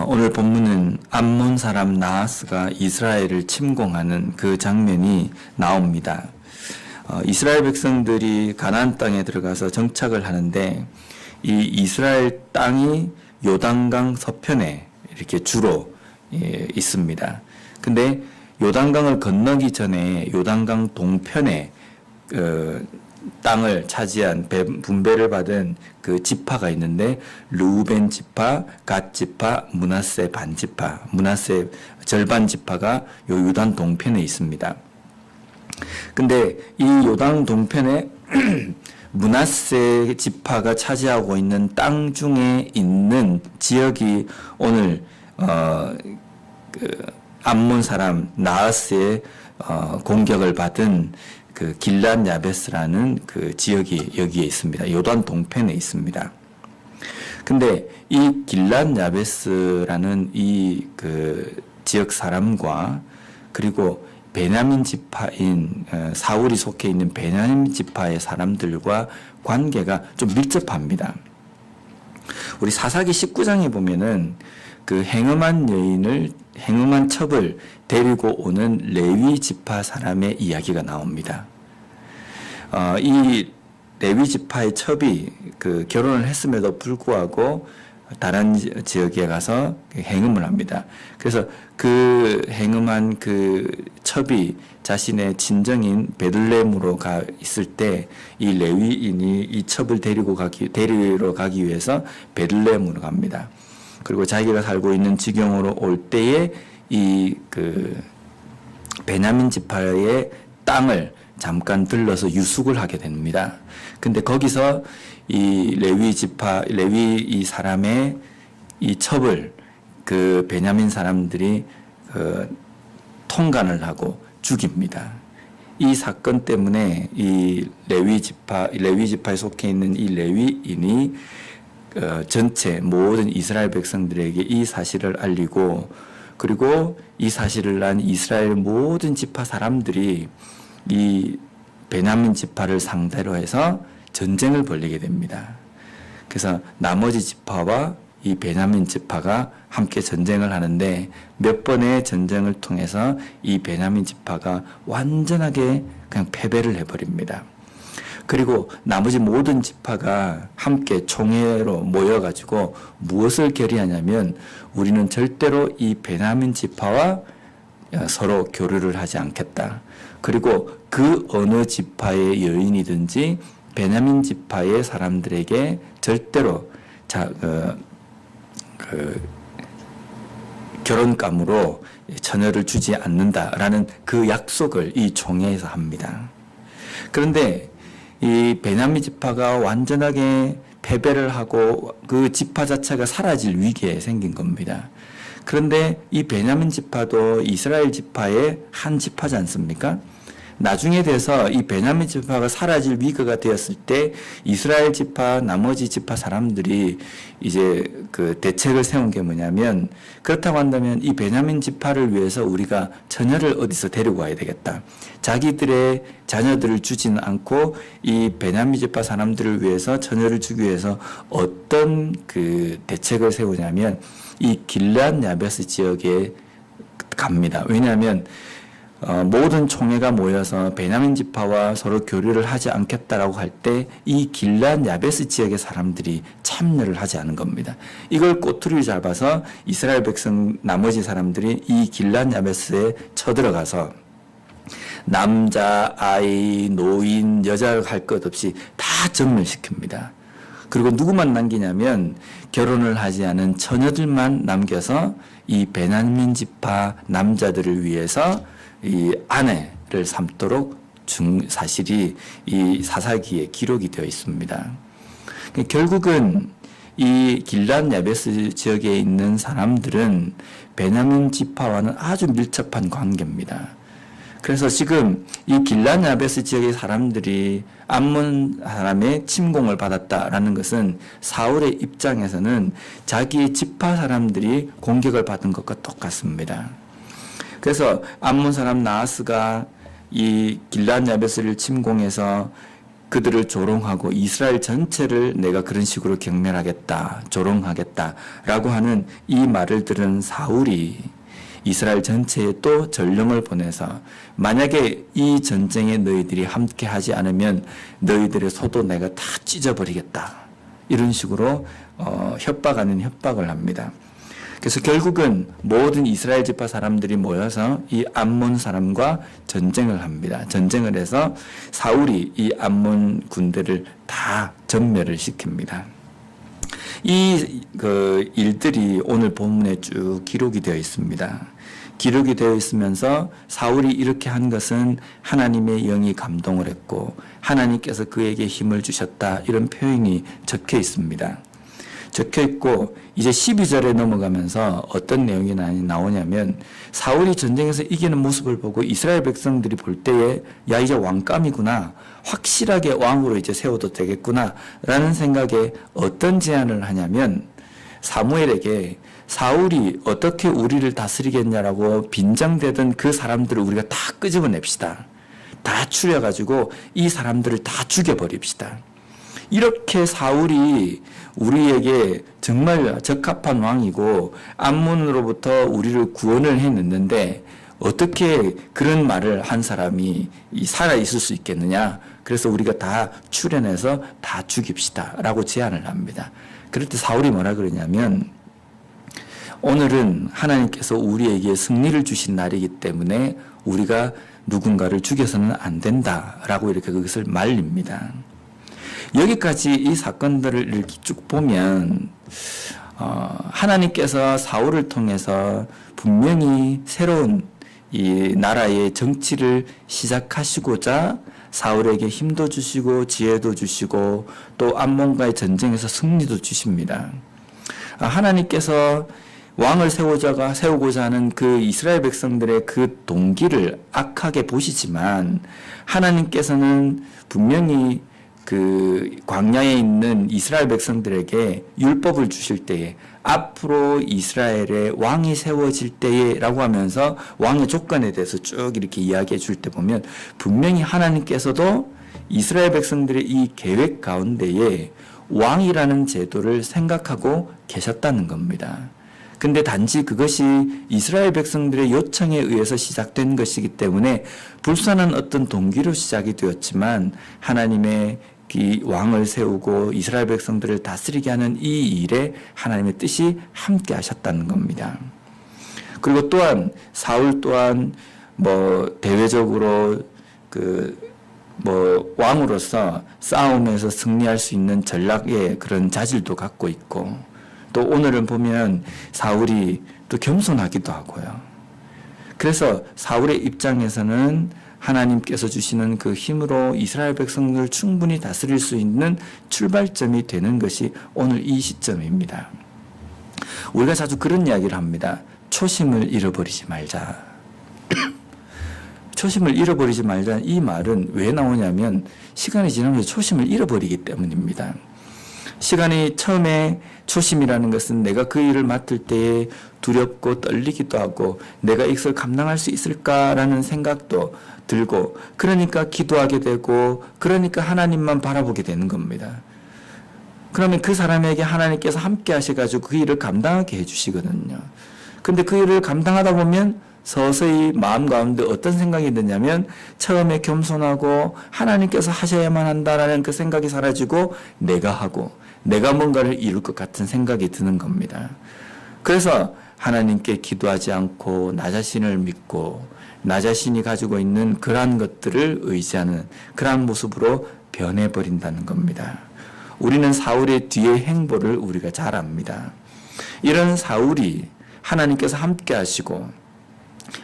오늘 본문은 암몬 사람 나하스가 이스라엘을 침공하는 그 장면이 나옵니다. 이스라엘 백성들이 가나안 땅에 들어가서 정착을 하는데 이 이스라엘 땅이 요단강 서편에 이렇게 주로 있습니다. 근데 요단강을 건너기 전에 요단강 동편에 땅을 차지한 분배를 받은 그 지파가 있는데 르우벤 지파, 갓 지파, 므낫세 반 지파, 므낫세 절반 지파가 요 요단 동편에 있습니다. 근데 이 요단 동편에 므낫세 지파가 차지하고 있는 땅 중에 있는 지역이 오늘 암몬 사람 나하스의 공격을 받은 그 길랏 야베스라는 그 지역이 여기에 있습니다. 요단 동편에 있습니다. 근데 이 길랏 야베스라는 이 그 지역 사람과 그리고 베냐민 지파인 사울이 속해 있는 베냐민 지파의 사람들과 관계가 좀 밀접합니다. 우리 사사기 19장에 보면은 그 행음한 첩을 데리고 오는 레위 지파 사람의 이야기가 나옵니다. 이 레위 지파의 첩이 그 결혼을 했음에도 불구하고 다른 지역에 가서 행음을 합니다. 그래서 그 행음한 그 첩이 자신의 친정인 베들레헴으로 가 있을 때 이 레위인이 이 첩을 데리러 가기 위해서 베들레헴으로 갑니다. 그리고 자기가 살고 있는 지경으로 올 때에 이 그 베냐민 지파의 땅을 잠깐 들러서 유숙을 하게 됩니다. 근데 거기서 이 레위 이 사람의 이 첩을 그 베냐민 사람들이 통간을 하고 죽입니다. 이 사건 때문에 이 레위 지파에 속해 있는 이 레위인이 전체 모든 이스라엘 백성들에게 이 사실을 알리고 그리고 이 사실을 난 이스라엘 모든 지파 사람들이 이 베냐민 지파를 상대로 해서 전쟁을 벌이게 됩니다. 그래서 나머지 지파와 이 베냐민 지파가 함께 전쟁을 하는데 몇 번의 전쟁을 통해서 이 베냐민 지파가 완전하게 그냥 패배를 해버립니다. 그리고 나머지 모든 지파가 함께 총회로 모여가지고 무엇을 결의하냐면 우리는 절대로 이 베냐민 지파와 서로 교류를 하지 않겠다. 그리고 그 어느 지파의 여인이든지 베냐민 지파의 사람들에게 절대로 결혼감으로 처녀를 주지 않는다라는 그 약속을 이 총회에서 합니다. 그런데 이 베냐민 지파가 완전하게 패배를 하고 그 지파 자체가 사라질 위기에 생긴 겁니다. 그런데 이 베냐민 지파도 이스라엘 지파의 한 지파지 않습니까? 나중에 돼서 이 베냐민 지파가 사라질 위기가 되었을 때 이스라엘 지파 나머지 지파 사람들이 이제 그 대책을 세운 게 뭐냐면 그렇다고 한다면 이 베냐민 지파를 위해서 우리가 처녀를 어디서 데리고 와야 되겠다. 자기들의 자녀들을 주지는 않고 이 베냐민 지파 사람들을 위해서 처녀를 주기 위해서 어떤 그 대책을 세우냐면 이 길랏 야베스 지역에 갑니다. 왜냐하면 모든 총회가 모여서 베냐민 지파와 서로 교류를 하지 않겠다라고 할 때 이 길랏 야베스 지역의 사람들이 참여를 하지 않은 겁니다. 이걸 꼬투리를 잡아서 이스라엘 백성 나머지 사람들이 이 길랏 야베스에 쳐들어가서 남자, 아이, 노인, 여자 할 것 없이 다 전멸시킵니다. 그리고 누구만 남기냐면 결혼을 하지 않은 처녀들만 남겨서 이 베냐민 지파 남자들을 위해서 이 아내를 삼도록 사실이 이 사사기에 기록이 되어 있습니다. 결국은 이 길랏 야베스 지역에 있는 사람들은 베냐민 지파와는 아주 밀접한 관계입니다. 그래서 지금 이 길랏 야베스 지역의 사람들이 암몬 사람의 침공을 받았다라는 것은 사울의 입장에서는 자기의 지파 사람들이 공격을 받은 것과 똑같습니다. 그래서 암몬 사람 나하스가 이 길랏 야베스를 침공해서 그들을 조롱하고 이스라엘 전체를 내가 그런 식으로 경멸하겠다, 조롱하겠다라고 하는 이 말을 들은 사울이 이스라엘 전체에 또 전령을 보내서 만약에 이 전쟁에 너희들이 함께 하지 않으면 너희들의 소도 내가 다 찢어버리겠다. 이런 식으로 협박 아닌 협박을 합니다. 그래서 결국은 모든 이스라엘 지파 사람들이 모여서 이 암몬 사람과 전쟁을 합니다. 전쟁을 해서 사울이 이 암몬 군대를 다 전멸을 시킵니다. 이 일들이 오늘 본문에 쭉 기록이 되어 있습니다. 기록이 되어 있으면서 사울이 이렇게 한 것은 하나님의 영이 감동을 했고 하나님께서 그에게 힘을 주셨다, 이런 표현이 적혀 있습니다. 적혀 있고 이제 12절에 넘어가면서 어떤 내용이 나오냐면 사울이 전쟁에서 이기는 모습을 보고 이스라엘 백성들이 볼 때에 야, 이제 왕감이구나, 확실하게 왕으로 이제 세워도 되겠구나 라는 생각에 어떤 제안을 하냐면 사무엘에게 사울이 어떻게 우리를 다스리겠냐라고 빈정대던 그 사람들을 우리가 다 끄집어냅시다. 다 추려가지고 이 사람들을 다 죽여버립시다. 이렇게 사울이 우리에게 정말 적합한 왕이고 암몬으로부터 우리를 구원을 해냈는데 어떻게 그런 말을 한 사람이 살아있을 수 있겠느냐. 그래서 우리가 다 추려내서 다 죽입시다 라고 제안을 합니다. 그럴 때 사울이 뭐라 그러냐면 오늘은 하나님께서 우리에게 승리를 주신 날이기 때문에 우리가 누군가를 죽여서는 안 된다라고 이렇게 그것을 말립니다. 여기까지 이 사건들을 이렇게 쭉 보면 하나님께서 사울을 통해서 분명히 새로운 이 나라의 정치를 시작하시고자 사울에게 힘도 주시고 지혜도 주시고 또 암몬과의 전쟁에서 승리도 주십니다. 하나님께서 왕을 세우고자 하는 그 이스라엘 백성들의 그 동기를 악하게 보시지만 하나님께서는 분명히 그 광야에 있는 이스라엘 백성들에게 율법을 주실 때에 앞으로 이스라엘의 왕이 세워질 때에라고 하면서 왕의 조건에 대해서 쭉 이렇게 이야기해 줄 때 보면 분명히 하나님께서도 이스라엘 백성들의 이 계획 가운데에 왕이라는 제도를 생각하고 계셨다는 겁니다. 근데 단지 그것이 이스라엘 백성들의 요청에 의해서 시작된 것이기 때문에 불순한 어떤 동기로 시작이 되었지만 하나님의 이 왕을 세우고 이스라엘 백성들을 다스리게 하는 이 일에 하나님의 뜻이 함께 하셨다는 겁니다. 그리고 또한 사울 또한 대외적으로 왕으로서 싸움에서 승리할 수 있는 전략의 그런 자질도 갖고 있고 또 오늘은 보면 사울이 또 겸손하기도 하고요. 그래서 사울의 입장에서는 하나님께서 주시는 그 힘으로 이스라엘 백성들을 충분히 다스릴 수 있는 출발점이 되는 것이 오늘 이 시점입니다. 우리가 자주 그런 이야기를 합니다. 초심을 잃어버리지 말자. 초심을 잃어버리지 말자. 이 말은 왜 나오냐면 시간이 지나면서 초심을 잃어버리기 때문입니다. 시간이 처음에 초심이라는 것은 내가 그 일을 맡을 때에 두렵고 떨리기도 하고 내가 이것을 감당할 수 있을까라는 생각도 들고 그러니까 기도하게 되고 그러니까 하나님만 바라보게 되는 겁니다. 그러면 그 사람에게 하나님께서 함께 하셔가지고 그 일을 감당하게 해주시거든요. 근데 그 일을 감당하다 보면 서서히 마음 가운데 어떤 생각이 드냐면 처음에 겸손하고 하나님께서 하셔야만 한다라는 그 생각이 사라지고 내가 하고 내가 뭔가를 이룰 것 같은 생각이 드는 겁니다. 그래서 하나님께 기도하지 않고 나 자신을 믿고 나 자신이 가지고 있는 그러한 것들을 의지하는 그러한 모습으로 변해버린다는 겁니다. 우리는 사울의 뒤의 행보를 우리가 잘 압니다. 이런 사울이 하나님께서 함께 하시고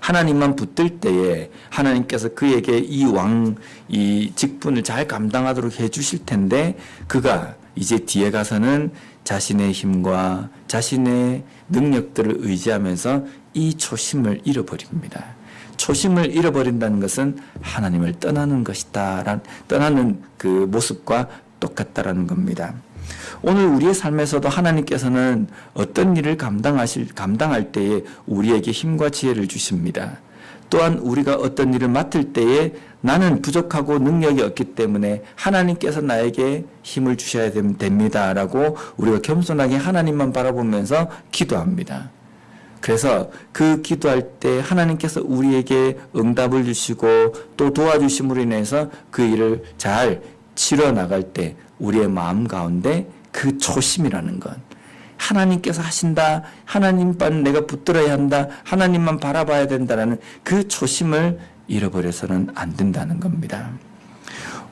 하나님만 붙들 때에 하나님께서 그에게 이 직분을 잘 감당하도록 해주실 텐데 그가 이제 뒤에 가서는 자신의 힘과 자신의 능력들을 의지하면서 이 초심을 잃어버립니다. 초심을 잃어버린다는 것은 하나님을 떠나는 것이다. 떠나는 그 모습과 똑같다라는 겁니다. 오늘 우리의 삶에서도 하나님께서는 어떤 일을 감당할 때에 우리에게 힘과 지혜를 주십니다. 또한 우리가 어떤 일을 맡을 때에 나는 부족하고 능력이 없기 때문에 하나님께서 나에게 힘을 주셔야 됩니다라고 우리가 겸손하게 하나님만 바라보면서 기도합니다. 그래서 그 기도할 때 하나님께서 우리에게 응답을 주시고 또 도와주심으로 인해서 그 일을 잘 치러 나갈 때 우리의 마음 가운데 그 초심이라는 것, 하나님께서 하신다, 하나님만 내가 붙들어야 한다, 하나님만 바라봐야 된다라는 그 초심을 잃어버려서는 안 된다는 겁니다.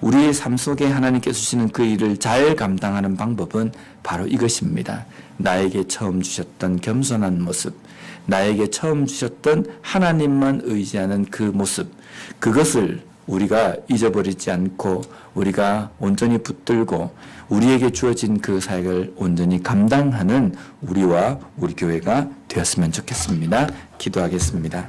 우리의 삶 속에 하나님께서 주시는 그 일을 잘 감당하는 방법은 바로 이것입니다. 나에게 처음 주셨던 겸손한 모습, 나에게 처음 주셨던 하나님만 의지하는 그 모습, 그것을 우리가 잊어버리지 않고 우리가 온전히 붙들고 우리에게 주어진 그 사역을 온전히 감당하는 우리와 우리 교회가 되었으면 좋겠습니다. 기도하겠습니다.